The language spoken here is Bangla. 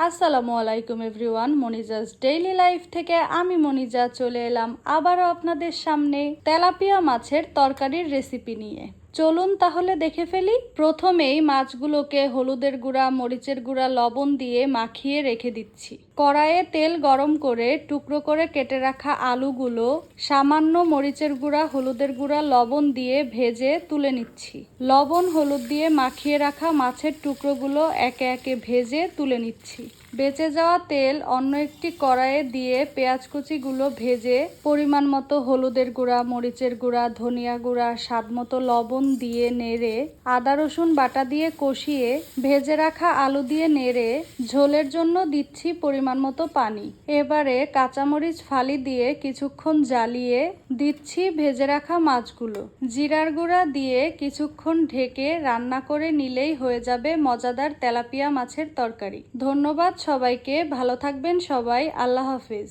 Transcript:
আসসালামু আলাইকুম এভরিওয়ান, মনিজাস ডেইলি লাইফ থেকে আমি মনিজা চলে এলাম আবারও আপনাদের সামনে তেলাপিয়া মাছের তরকারির রেসিপি নিয়ে। চলুন তাহলে দেখে ফেলি। প্রথমেই মাছগুলোকে হলুদের গুঁড়া, মরিচের গুঁড়া, লবণ দিয়ে মাখিয়ে রেখে দিচ্ছি। কড়াইয়ে তেল গরম করে টুকরো করে কেটে রাখা আলুগুলো সামান্য মরিচের গুঁড়া, হলুদের গুঁড়া, লবণ দিয়ে ভেজে তুলে নিচ্ছি। লবণ হলুদ দিয়ে মাখিয়ে রাখা মাছের টুকরোগুলো একে একে ভেজে তুলে নিচ্ছি। বেঁচে যাওয়া তেল অন্য একটি কড়াইয়ে দিয়ে পেঁয়াজ কুচিগুলো ভেজে পরিমাণ মতো হলুদের গুঁড়া, মরিচের গুঁড়া, ধনিয়া গুঁড়া, স্বাদ মতো লবণ দিয়ে নেড়ে আদা রসুন বাটা দিয়ে কষিয়ে ভেজে রাখা আলু দিয়ে নেড়ে ঝোলের জন্য দিচ্ছি পরিমাণ মতো পানি। এবারে কাঁচামরিচ ফালি দিয়ে কিছুক্ষণ জ্বালিয়ে দিচ্ছি ভেজে রাখা মাছগুলো। জিরার গুঁড়া দিয়ে কিছুক্ষণ ঢেকে রান্না করে নিলেই হয়ে যাবে মজাদার তেলাপিয়া মাছের তরকারি। ধন্যবাদ সবাইকে, ভালো থাকবেন সবাই, আল্লাহ হাফিজ।